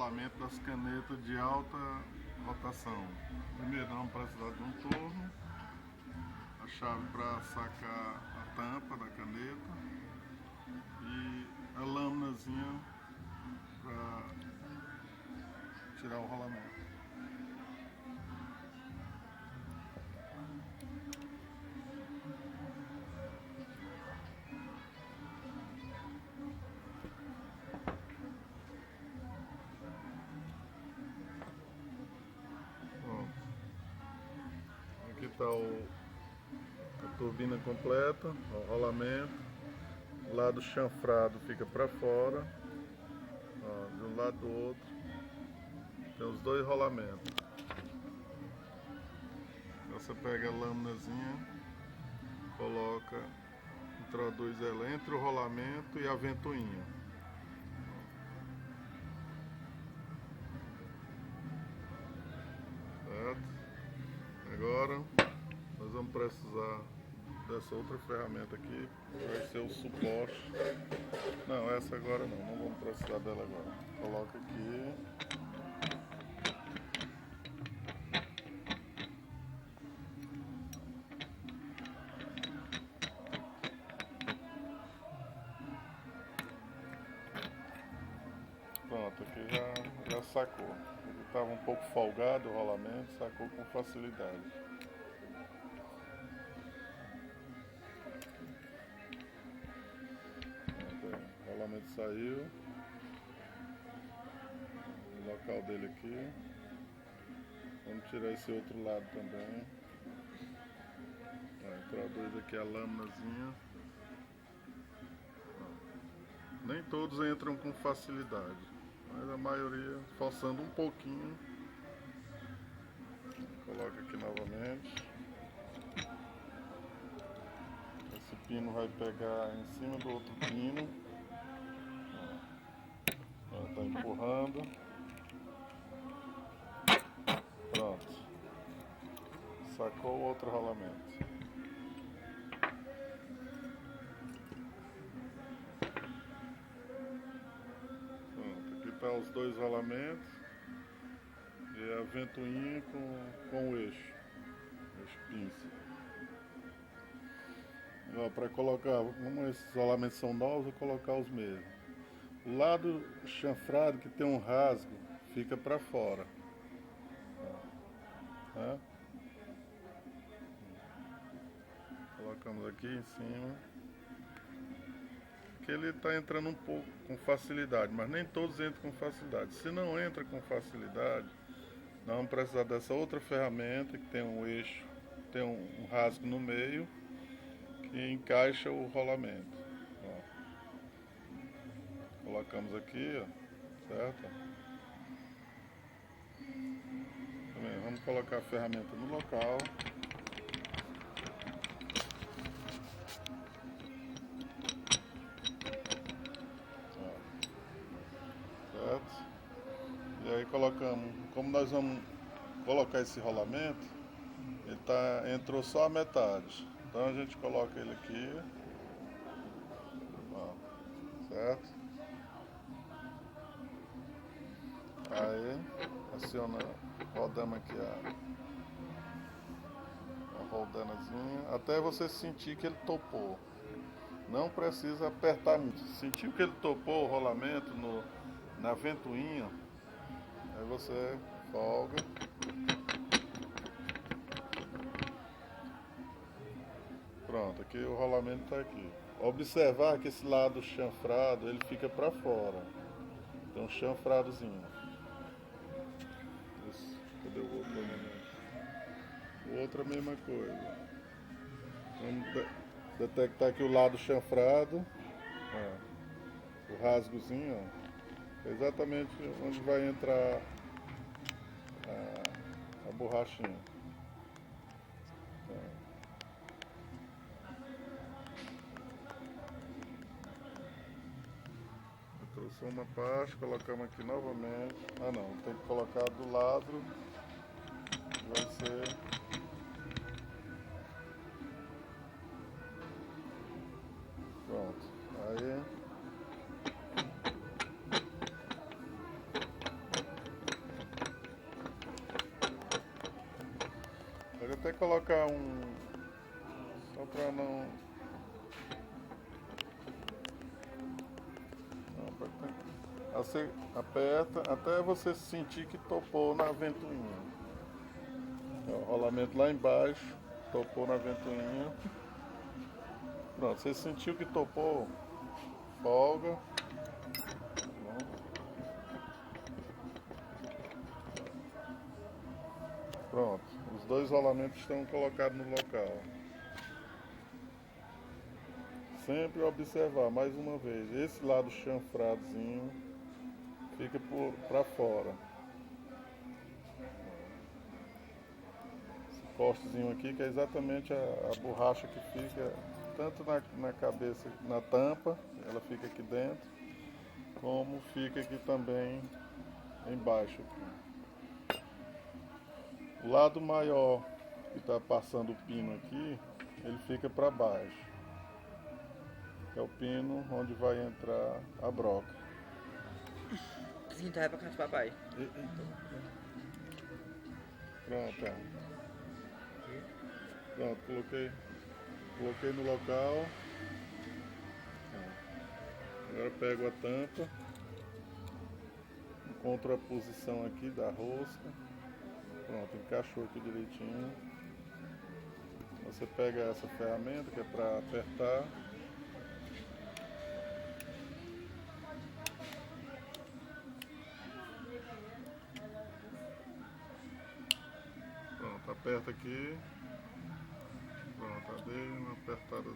rolamento das canetas de alta rotação. Primeiro nós vamos precisar de um torno, a chave para sacar a tampa da caneta e a lâminazinha para tirar o rolamento. Aqui está a turbina completa, o rolamento, o lado chanfrado fica para fora, ó, de um lado do outro, tem os dois rolamentos. Você pega a lâminazinha, coloca, introduz ela entre o rolamento e a ventoinha. Certo? Agora nós vamos precisar dessa outra ferramenta aqui, que vai ser o suporte. Não, essa agora não vamos precisar dela agora. Coloca aqui. Pronto, aqui já sacou. Ele estava um pouco folgado o rolamento, sacou com facilidade. O rolamento saiu. O local dele aqui. Vamos tirar esse outro lado também. Introduz aqui a lâminazinha. Nem todos entram com facilidade, mas a maioria forçando um pouquinho. Coloca aqui novamente. Esse pino vai pegar em cima do outro pino. Está empurrando. Pronto. Sacou o outro rolamento. Tá os dois rolamentos e a ventoinha com o eixo pinça. Para colocar, como esses rolamentos são novos, vou colocar os mesmos. O lado chanfrado que tem um rasgo fica para fora. Tá? Colocamos aqui em cima. Que ele está entrando um pouco com facilidade, mas nem todos entram com facilidade. Se não entra com facilidade, nós vamos precisar dessa outra ferramenta que tem um eixo, tem um rasgo no meio que encaixa o rolamento. Ó. Colocamos aqui, ó, certo? Também vamos colocar a ferramenta no local. Certo? E aí colocamos, como nós vamos colocar esse rolamento, ele entrou só a metade. Então a gente coloca ele aqui, ó, certo? Aí aciona, rodamos aqui a roldanazinha, até você sentir que ele topou. Não precisa apertar muito. Sentiu que ele topou o rolamento na ventoinha, aí você folga. Pronto, aqui o rolamento está aqui. Observar que esse lado chanfrado ele fica para fora. Tem um chanfradozinho. Cadê o outro rolamento? O outro é a mesma coisa. Vamos detectar aqui o lado chanfrado. Ó, o rasgozinho, ó, é exatamente onde vai entrar a borrachinha. Trouxe uma parte, colocamos aqui novamente. Ah não, tem que colocar do lado. Vai ser. Pronto. Aí colocar um... Só pra não... Você aperta até você sentir que topou na ventoinha. O rolamento lá embaixo, topou na ventoinha. Pronto, você sentiu que topou, folga. Pronto, os dois rolamentos estão colocados no local. Sempre observar, mais uma vez, esse lado chanfradozinho fica para fora. Esse postezinho aqui que é exatamente a borracha que fica tanto na cabeça, na tampa, ela fica aqui dentro, como fica aqui também embaixo. Aqui. O lado maior que está passando o pino aqui, ele fica para baixo. Que é o pino onde vai entrar a broca. Sim, tá pra casa do papai. Pronto, ó. Pronto, coloquei no local. Agora pego a tampa, encontro a posição aqui da rosca. Pronto, encaixou aqui direitinho. Você pega essa ferramenta que é para apertar. Pronto, aperta aqui. Pronto, dei uma apertada.